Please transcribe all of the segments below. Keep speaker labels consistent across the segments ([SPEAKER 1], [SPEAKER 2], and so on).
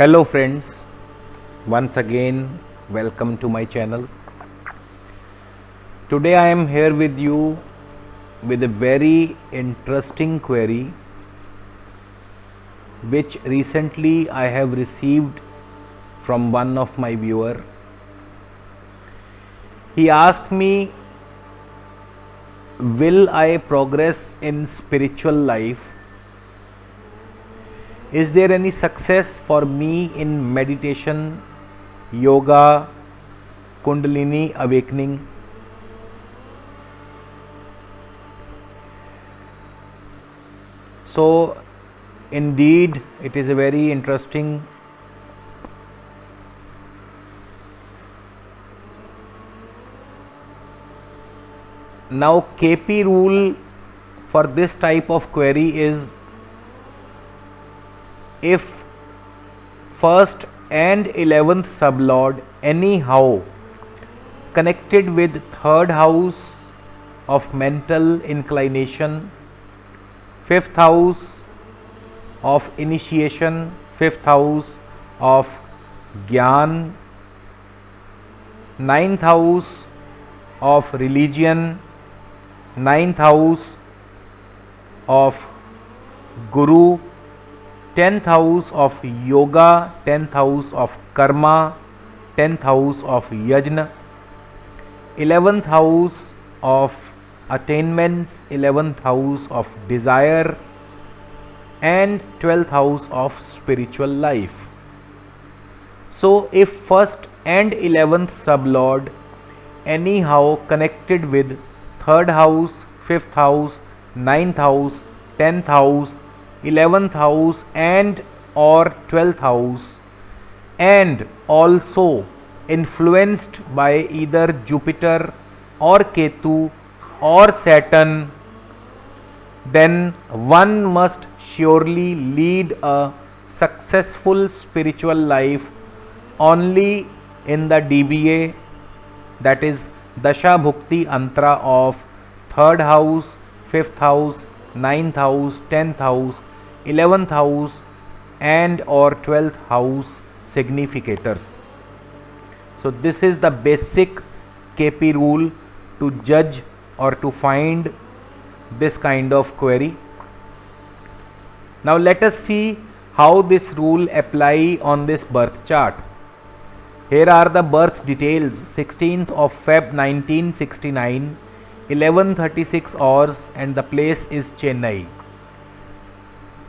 [SPEAKER 1] Hello friends, once again welcome to my channel. Today I am here with you with a very interesting query which recently I have received from one of my viewer. He asked me, will I progress in spiritual life? Is there any success for me in meditation, yoga, Kundalini awakening? So indeed it is a very interesting now KP rule for this type of query is if first and 11th sublord anyhow connected with third house of mental inclination, fifth house of initiation, fifth house of Gyan, ninth house of religion, ninth house of Guru, 10th house of yoga, 10th house of karma, 10th house of yajna, 11th house of attainments, 11th house of desire, and 12th house of spiritual life. So if first and 11th sublord anyhow connected with third house, fifth house, ninth house, 10th house, 11th house and or 12th house, and also influenced by either Jupiter or Ketu or Saturn, then one must surely lead a successful spiritual life only in the DBA, that is Dasha Bhukti Antra of third house, fifth house, ninth house, 10th house, 11th house and or 12th house significators. So this is the basic KP rule to judge or to find this kind of query. Now let us see how this rule apply on this birth chart. Here are the birth details: 16th of Feb 1969, 11:36 hours, and the place is Chennai.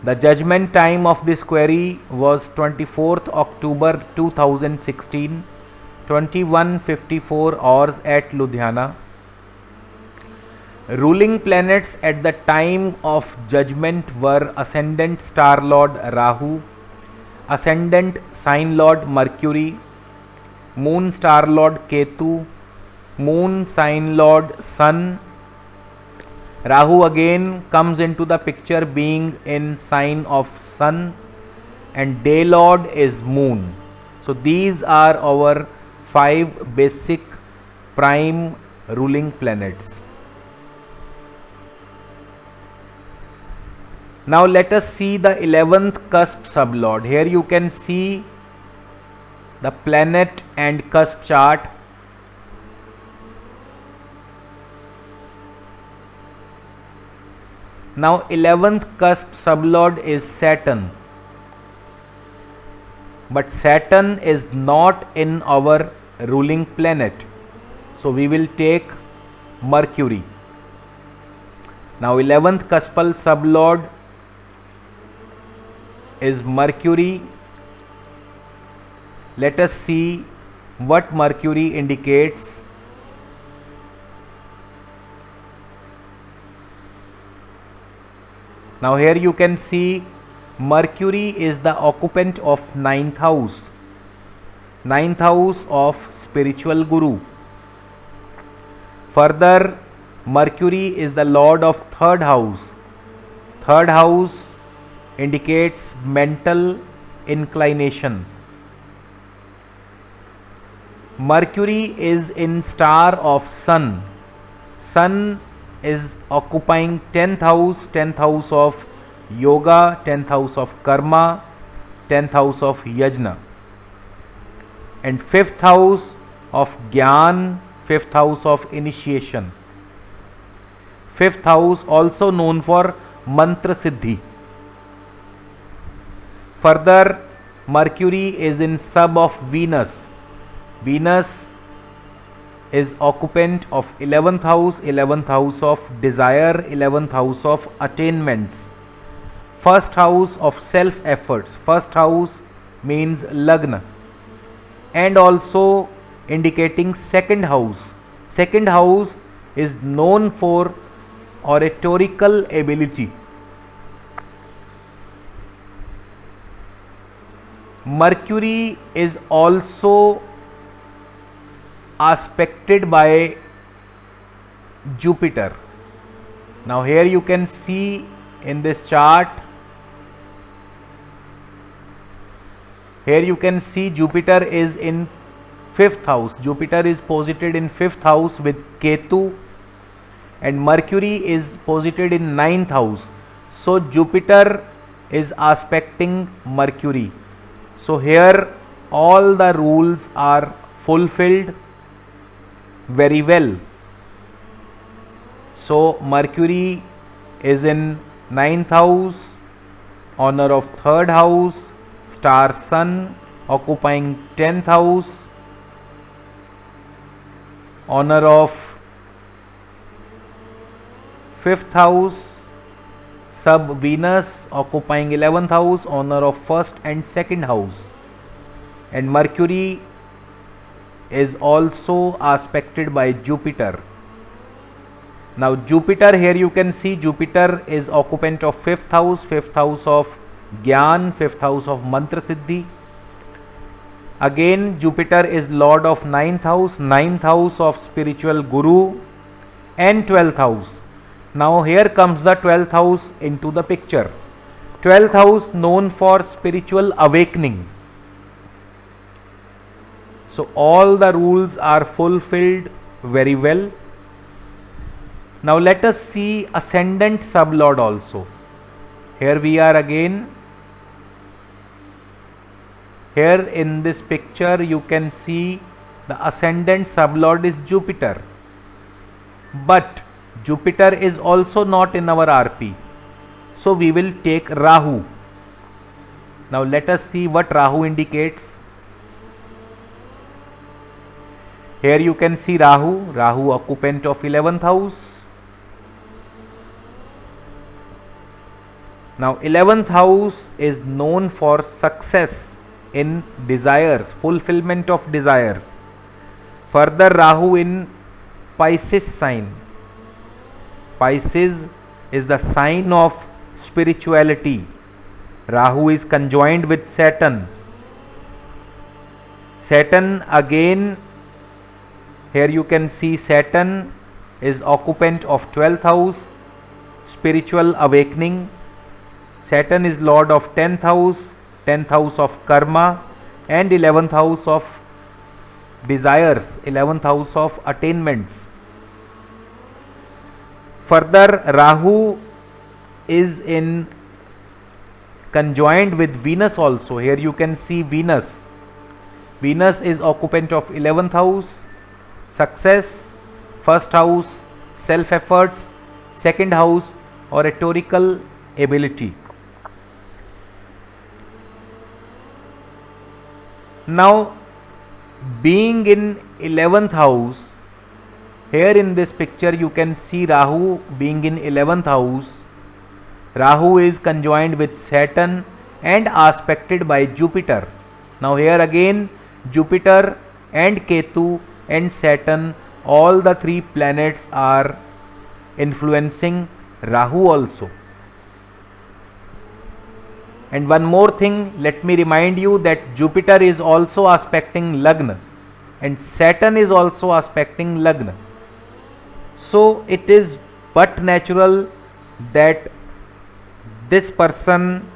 [SPEAKER 1] The judgment time of this query was 24th October 2016, 21:54 hours at Ludhiana. Ruling planets at the time of judgment were Ascendant Star Lord Rahu, Ascendant Sign Lord Mercury, Moon Star Lord Ketu, Moon Sign Lord Sun. Rahu again comes into the picture being in sign of Sun, and Day Lord is Moon. So these are our 5 basic prime ruling planets. Now let us see the 11th cusp sublord. Here you can see the planet and cusp chart. Now 11th cusp sublord is Saturn, but Saturn is not in our ruling planet, so we will take Mercury. Now 11th cuspal sublord is Mercury. Let us see what Mercury indicates. Now here you can see Mercury is the occupant of 9th house, 9th house of spiritual guru. Further, Mercury is the lord of third house. Third house indicates mental inclination. Mercury is in star of Sun. Sun is occupying 10th house of yoga, 10th house of karma, 10th house of Yajna. And 5th house of Gyan, 5th house of initiation. 5th house also known for Mantra Siddhi. Further, Mercury is in sub of Venus. Venus is occupant of 11th house of desire, 11th house of attainments. First house of self efforts. First house means Lagna, and also indicating second house. Second house is known for oratorical ability. Mercury is also aspected by Jupiter. Now here you can see in this chart, here you can see Jupiter is in 5th house. Jupiter is posited in 5th house with Ketu, and Mercury is posited in 9th house. So Jupiter is aspecting Mercury. So here all the rules are fulfilled very well. So Mercury is in 9th house, honor of 3rd house, star Sun occupying 10th house, honor of 5th house, sub Venus occupying 11th house, honor of 1st and 2nd house, and Mercury is also aspected by Jupiter. Now Jupiter, here you can see Jupiter is occupant of 5th house of Gyan, 5th house of Mantra Siddhi. Again Jupiter is lord of 9th house of spiritual guru, and 12th house. Now here comes the 12th house into the picture. 12th house known for spiritual awakening. So all the rules are fulfilled very well. Now let us see ascendant sublord also. Here we are again. Here in this picture you can see the ascendant sublord is Jupiter. But Jupiter is also not in our RP. So we will take Rahu. Now let us see what Rahu indicates. Here you can see Rahu, Rahu occupant of 11th house. Now 11th house is known for success in desires, fulfillment of desires. Further, Rahu in Pisces sign. Pisces is the sign of spirituality. Rahu is conjoined with Saturn. Saturn again, here you can see Saturn is occupant of 12th house, spiritual awakening. Saturn is lord of 10th house of karma, and 11th house of desires, 11th house of attainments. Further, Rahu is in conjoined with Venus also. Here you can see Venus. Venus is occupant of 11th house, success, 1st house, self efforts, 2nd house, oratorical ability. Now, being in 11th house, here in this picture you can see Rahu being in 11th house. Rahu is conjoined with Saturn and aspected by Jupiter. Now here again Jupiter and Ketu and Saturn, all the three planets are influencing Rahu also. And one more thing, let me remind you that Jupiter is also aspecting Lagna and Saturn is also aspecting Lagna. So it is but natural that this person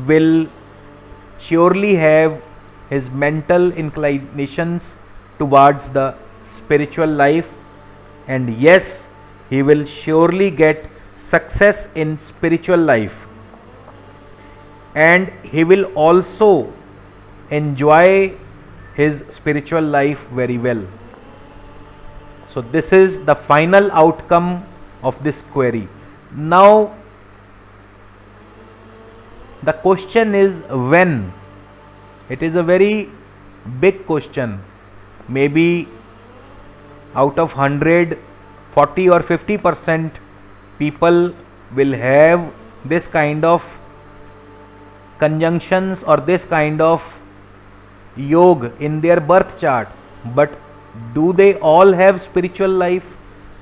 [SPEAKER 1] will surely have his mental inclinations towards the spiritual life, and yes, he will surely get success in spiritual life. and he will also enjoy his spiritual life very well. So this is the final outcome of this query. Now the question is when. It is a very big question. Maybe out of 100, 40 or 50% people will have this kind of conjunctions or this kind of yoga in their birth chart, but do they all have spiritual life?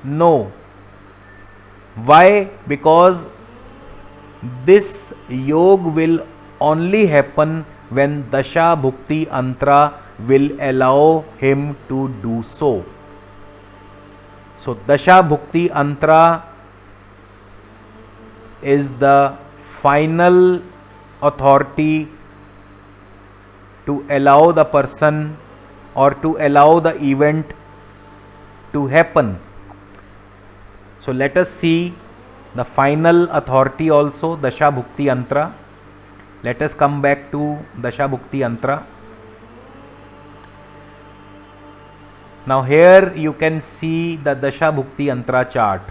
[SPEAKER 1] No. Why? Because this yoga will only happen when Dasha Bhukti Antra will allow him to do so. So Dasha Bhukti Antra is the final authority to allow the person or to allow the event to happen. So let us see the final authority also, Dasha Bhukti Antra. Let us come back to Dasha Bhukti Antra. Now here you can see the Dasha Bhukti Antra chart.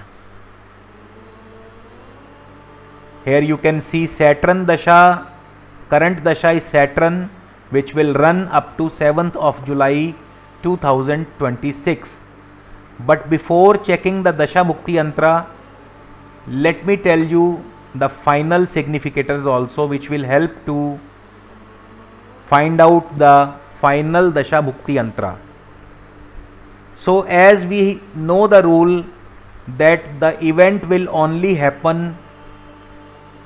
[SPEAKER 1] Here you can see Saturn Dasha, current Dasha is Saturn, which will run up to 7th of July 2026. But before checking the Dasha Bhukti Antra, let me tell you the final significators also, which will help to find out the final Dasha Bhukti Antra. So as we know the rule that the event will only happen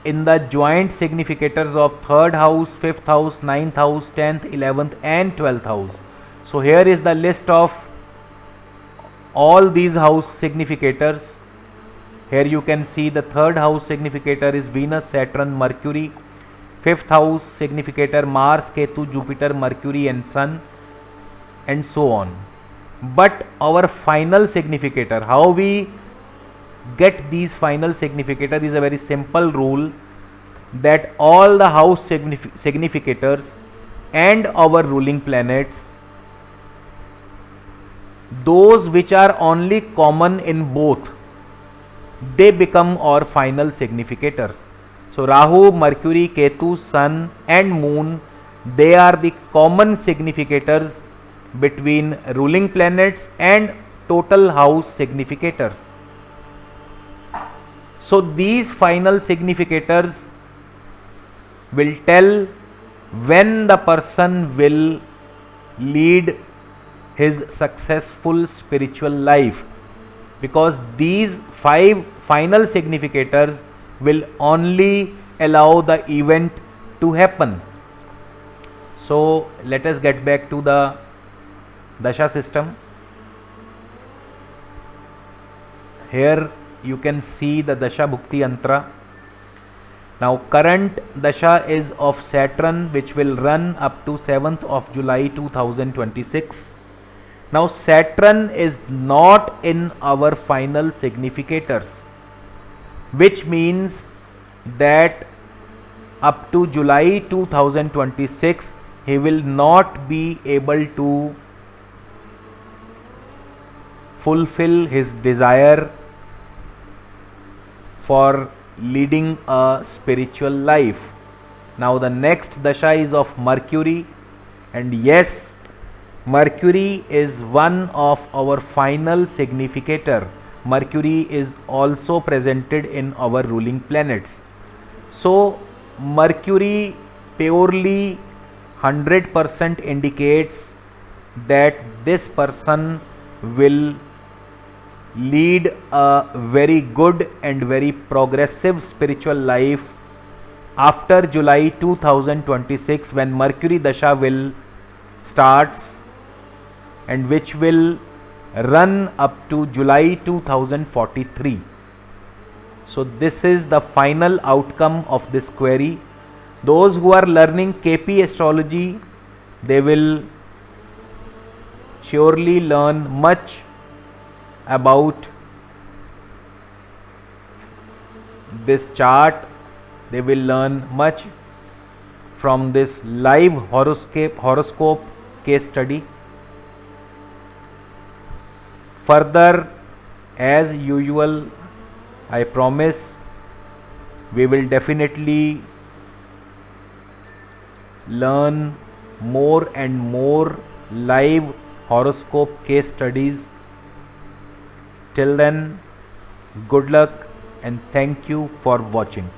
[SPEAKER 1] in the joint significators of 3rd house, 5th house, 9th house, 10th, 11th and 12th house. So here is the list of all these house significators. Here you can see the 3rd house significator is Venus, Saturn, Mercury. 5th house significator Mars, Ketu, Jupiter, Mercury and Sun, and so on. But our final significator, how we get these final significator, is a very simple rule that all the house significators and our ruling planets, those which are only common in both, they become our final significators. So Rahu, Mercury, Ketu, Sun and Moon, they are the common significators between ruling planets and total house significators. So these final significators will tell when the person will lead his successful spiritual life, because these 5 final significators will only allow the event to happen. So let us get back to the Dasha system. Here you can see the Dasha Bhukti Antra. Now current Dasha is of Saturn, which will run up to 7th of July 2026. Now Saturn is not in our final significators, which means that up to July 2026 he will not be able to fulfill his desire for leading a spiritual life. Now the next Dasha is of Mercury, and yes, Mercury is one of our final significator. Mercury is also presented in our ruling planets. So Mercury purely 100% indicates that this person will lead a very good and very progressive spiritual life after July 2026, when Mercury Dasha will starts, and which will run up to July 2043. So this is the final outcome of this query. Those who are learning KP astrology, they will surely learn much about this chart. They will learn much from this live horoscope case study. Further, as usual, I promise we will definitely learn more and more live horoscope case studies. Till then, good luck and thank you for watching.